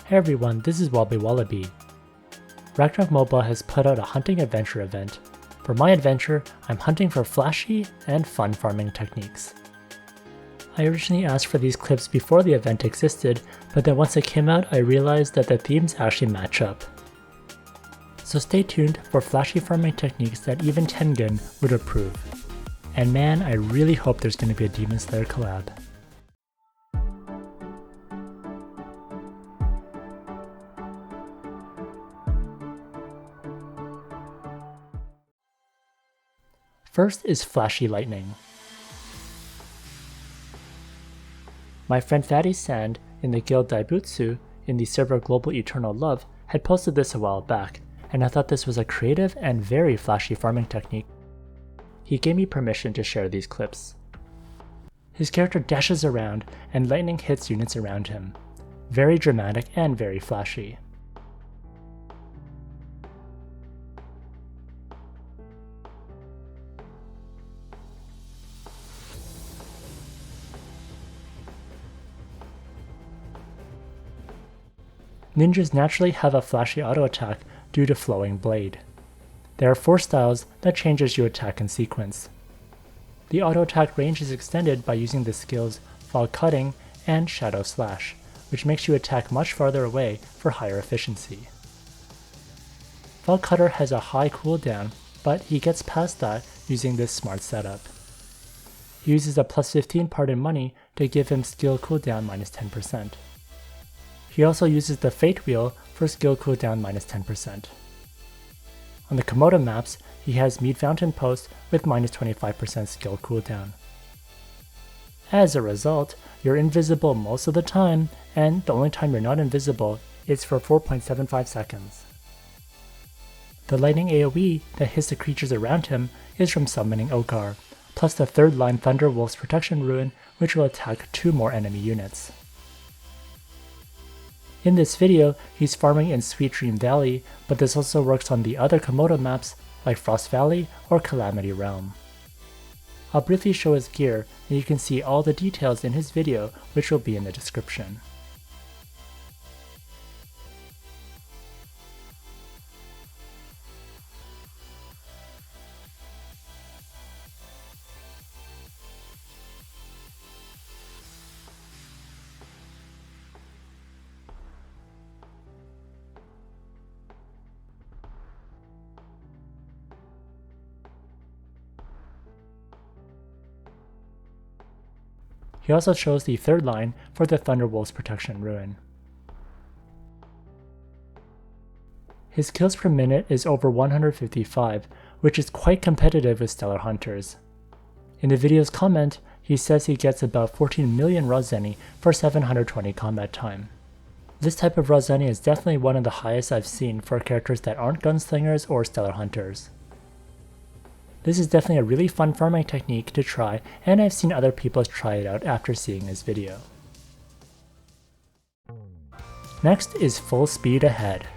Hey everyone, this is WobblyWallaby. Ragnarok Mobile has put out a hunting adventure event. For my adventure, I'm hunting for flashy and fun farming techniques. I originally asked for these clips before the event existed, but then once it came out I realized that the themes actually match up. So stay tuned for flashy farming techniques that even Tengen would approve. And man, I really hope there's going to be a Demon Slayer collab. First is Flashy Lightning. My friend Fatty Sand in the guild Daibutsu in the server Global Eternal Love had posted this a while back, and I thought this was a creative and very flashy farming technique. He gave me permission to share these clips. His character dashes around and lightning hits units around him. Very dramatic and very flashy. Ninjas naturally have a flashy auto attack due to Flowing Blade. There are 4 styles that change as you attack in sequence. The auto attack range is extended by using the skills Fog Cutting and Shadow Slash, which makes you attack much farther away for higher efficiency. Fog Cutter has a high cooldown, but he gets past that using this smart setup. He uses a plus 15 pardon money to give him skill cooldown minus 10%. He also uses the Fate Wheel for skill cooldown minus 10%. On the Komodo maps, he has Mead Fountain Post with minus 25% skill cooldown. As a result, you're invisible most of the time, and the only time you're not invisible is for 4.75 seconds. The lightning AoE that hits the creatures around him is from summoning Ogar, plus the 3rd line Thunderwolf's Protection Rune, which will attack 2 more enemy units. In this video, he's farming in Sweet Dream Valley, but this also works on the other Komodo maps like Frost Valley or Calamity Realm. I'll briefly show his gear, and you can see all the details in his video, which will be in the description. He also chose the 3rd line for the Thunderwolf's Protection Rune. His kills per minute is over 155, which is quite competitive with Stellar Hunters. In the video's comment, he says he gets about 14 million raw zenny for 720 combat time. This type of raw zenny is definitely one of the highest I've seen for characters that aren't gunslingers or Stellar Hunters. This is definitely a really fun farming technique to try, and I've seen other people try it out after seeing his video. Next is Full Speed Ahead.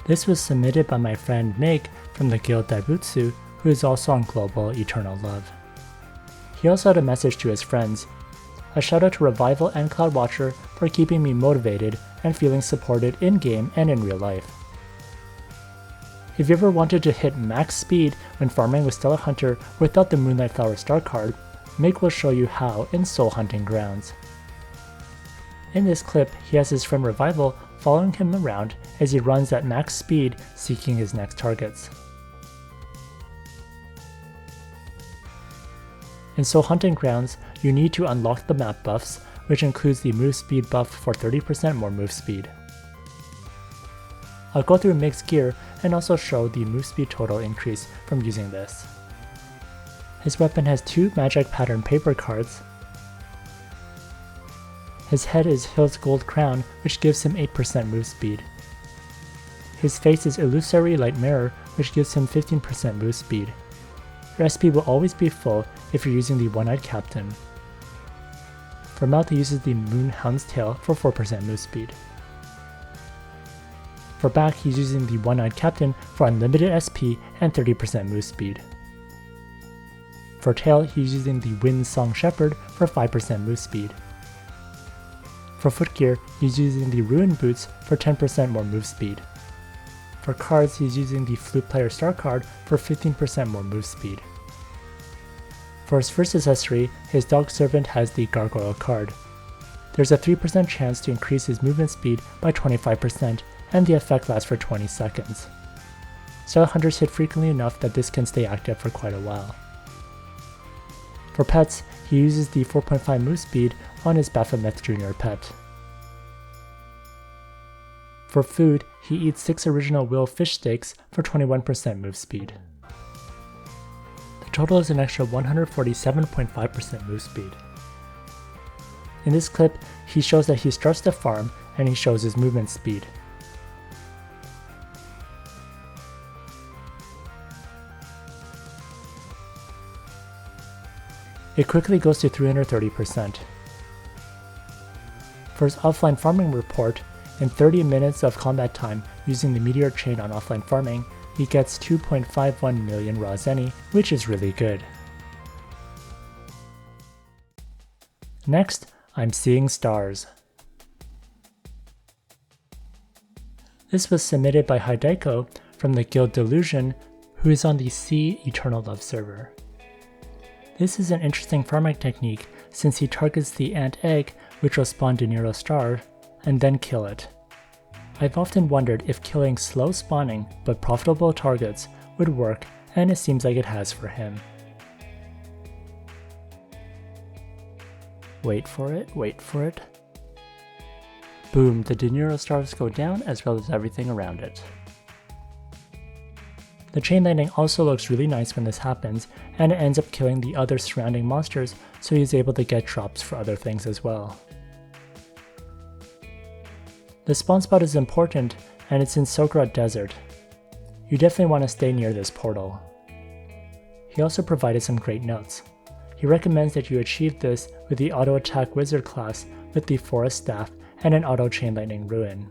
This was submitted by my friend Mage from the guild Daibutsu, who is also on Global Eternal Love. He also had a message to his friends. A shout out to Revival and Cloud Watcher for keeping me motivated and feeling supported in-game and in real life. If you ever wanted to hit max speed when farming with Stellar Hunter without the Moonlight Flower star card, Mage will show you how in Soul Hunting Grounds. In this clip, he has his friend Revival following him around as he runs at max speed seeking his next targets. In Soul Hunting Grounds, you need to unlock the map buffs, which includes the move speed buff for 30% more move speed. I'll go through Mage's gear and also show the move speed total increase from using this. His weapon has 2 magic pattern paper cards. His head is Hill's Gold Crown, which gives him 8% move speed. His face is Illusory Light Mirror, which gives him 15% move speed. Your SP will always be full if you're using the One-Eyed Captain. For mouth, he uses the Moon Hound's Tail for 4% move speed. For back, he's using the One-Eyed Captain for unlimited SP and 30% move speed. For tail, he's using the Wind Song Shepherd for 5% move speed. For footgear, he's using the Ruin Boots for 10% more move speed. For cards, he's using the Flute Player Star card for 15% more move speed. For his first accessory, his Dog Servant has the Gargoyle card. There's a 3% chance to increase his movement speed by 25%, and the effect lasts for 20 seconds. Style Hunters hit frequently enough that this can stay active for quite a while. For pets, he uses the 4.5 move speed on his Baphomet Jr. pet. For food, he eats 6 original Will fish steaks for 21% move speed. The total is an extra 147.5% move speed. In this clip, he shows that he starts the farm and he shows his movement speed. It quickly goes to 330%. For his offline farming report, in 30 minutes of combat time using the Meteor Chain on offline farming, he gets 2.51 million raw Zenny, which is really good. Next, I'm seeing stars. This was submitted by Hadaiko from the guild Delusion, who is on the C Eternal Love server. This is an interesting farming technique since he targets the ant egg, which will spawn De Niro star, and then kill it. I've often wondered if killing slow spawning but profitable targets would work, and it seems like it has for him. Wait for it. Boom, the De Niro stars go down as well as everything around it. The chain lightning also looks really nice when this happens, and it ends up killing the other surrounding monsters, so he's able to get drops for other things as well. The spawn spot is important, and it's in Sograt Desert. You definitely want to stay near this portal. He also provided some great notes. He recommends that you achieve this with the Auto Attack Wizard class with the Forest Staff and an Auto Chain Lightning Ruin.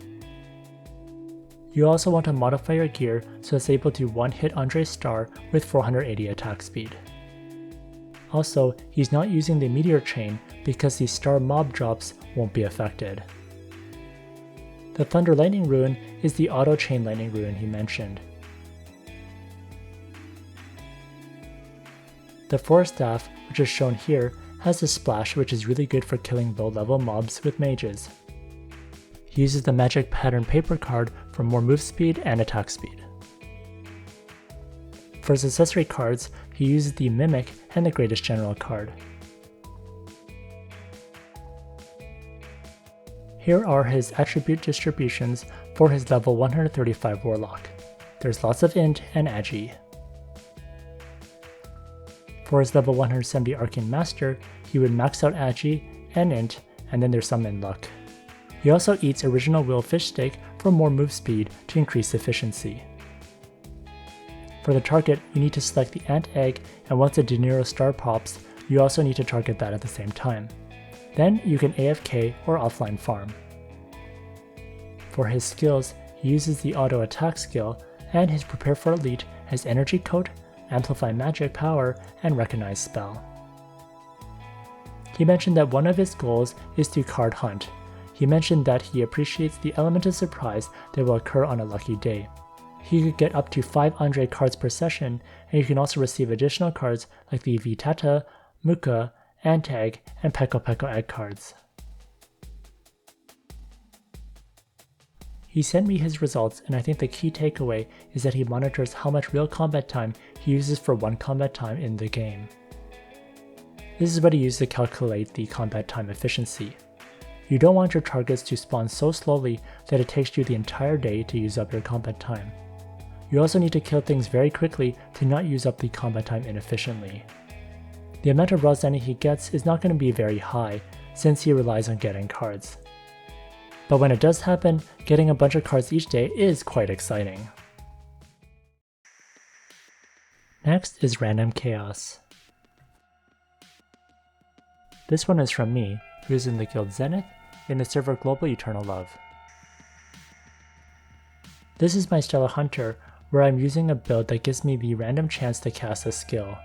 You also want to modify your gear so it's able to one-hit Andre's star with 480 attack speed. Also, he's not using the Meteor Chain because the star mob drops won't be affected. The Thunder Lightning Ruin is the Auto Chain Lightning Ruin he mentioned. The Forest Staff, which is shown here, has a splash which is really good for killing low-level mobs with mages. He uses the Magic Pattern Paper card for more move speed and attack speed. For his accessory cards, he uses the Mimic and the Greatest General card. Here are his attribute distributions for his level 135 Warlock. There's lots of Int and Agi. For his level 170 Arcane Master, he would max out Agi and Int, and then there's some in luck. He also eats original Will fish steak for more move speed to increase efficiency. For the target, you need to select the ant egg, and once the De Niro star pops, you also need to target that at the same time. Then you can AFK or offline farm. For his skills, he uses the auto attack skill, and his Prepare for Elite has Energy Coat, Amplify Magic Power, and Recognize Spell. He mentioned that one of his goals is to card hunt. He mentioned that he appreciates the element of surprise that will occur on a lucky day. He could get up to 5 Andre cards per session, and you can also receive additional cards like the Vitata, Muka, Anteg, and Peko Peko egg cards. He sent me his results, and I think the key takeaway is that he monitors how much real combat time he uses for one combat time in the game. This is what he uses to calculate the combat time efficiency. You don't want your targets to spawn so slowly that it takes you the entire day to use up your combat time. You also need to kill things very quickly to not use up the combat time inefficiently. The amount of raw Zenny he gets is not going to be very high, since he relies on getting cards. But when it does happen, getting a bunch of cards each day is quite exciting. Next is Random Chaos. This one is from me, who is in the guild Zenith, in the server Global Eternal Love. This is my Stellar Hunter, where I'm using a build that gives me the random chance to cast a skill.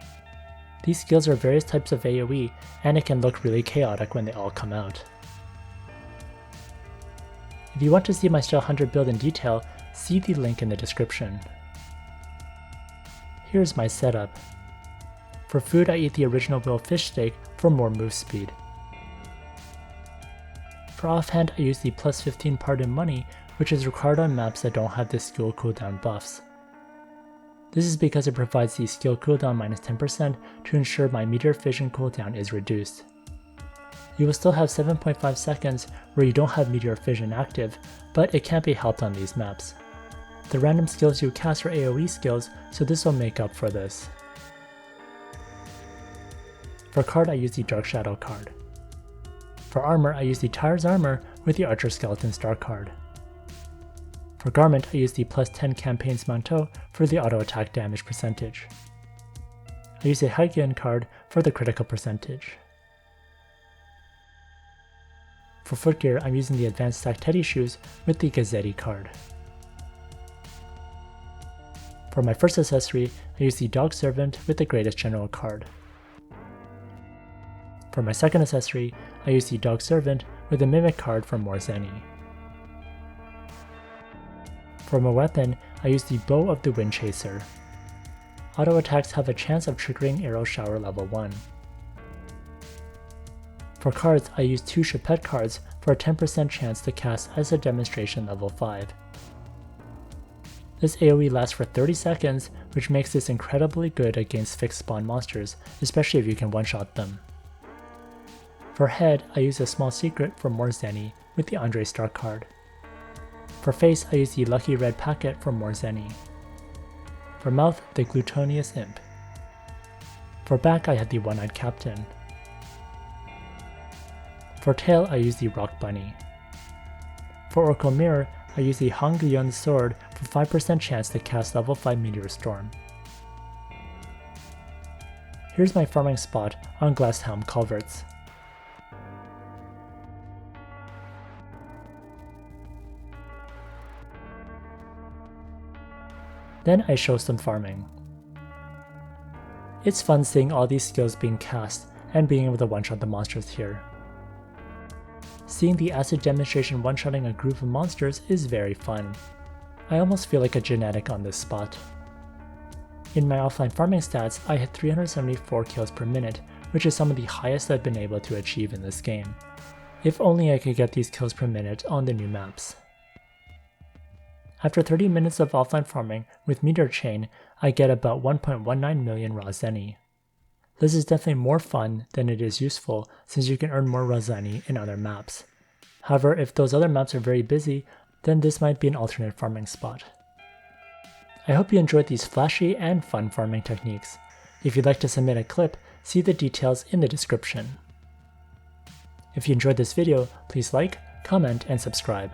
These skills are various types of AoE, and it can look really chaotic when they all come out. If you want to see my Style 100 build in detail, see the link in the description. Here's my setup. For food, I eat the original Will fish steak for more move speed. For offhand, I use the plus 15 Pardon Money, which is required on maps that don't have the skill cooldown buffs. This is because it provides the skill cooldown minus 10% to ensure my meteor fission cooldown is reduced. You will still have 7.5 seconds where you don't have meteor fission active, but it can't be helped on these maps. The random skills you cast are AoE skills, so this will make up for this. For card, I use the Dark Shadow card. For armor, I use the Tyre's Armor with the Archer Skeleton Star card. For garment, I use the plus 10 Campaign's Manteau for the auto attack damage percentage. I use a Hadaiko card for the critical percentage. For footgear, I'm using the Advanced Stack Teddy Shoes with the Gazzetti card. For my first accessory, I use the Dog Servant with the Greatest General card. For my second accessory, I use the Dog Servant with the Mimic card for more Zenny. For my weapon, I use the Bow of the Wind Chaser. Auto attacks have a chance of triggering Arrow Shower level 1. For cards, I use 2 Chapette cards for a 10% chance to cast as a demonstration level 5. This AoE lasts for 30 seconds, which makes this incredibly good against fixed spawn monsters, especially if you can one-shot them. For head, I use a small secret for more Zenny with the Andre Stark card. For face, I use the Lucky Red Packet for more Zenny. For mouth, the Glutonious Imp. For back, I have the One-Eyed Captain. For tail, I use the Rock Bunny. For Oracle Mirror, I use the Hangyun Sword for 5% chance to cast level 5 Meteor Storm. Here's my farming spot on Glasshelm Culverts. Then I show some farming. It's fun seeing all these skills being cast and being able to one-shot the monsters here. Seeing the acid demonstration one-shotting a group of monsters is very fun. I almost feel like a genetic on this spot. In my offline farming stats, I had 374 kills per minute, which is some of the highest I've been able to achieve in this game. If only I could get these kills per minute on the new maps. After 30 minutes of offline farming with Meteor Chain, I get about 1.19 million raw Zenny. This is definitely more fun than it is useful since you can earn more raw Zenny in other maps. However, if those other maps are very busy, then this might be an alternate farming spot. I hope you enjoyed these flashy and fun farming techniques. If you'd like to submit a clip, see the details in the description. If you enjoyed this video, please like, comment, and subscribe.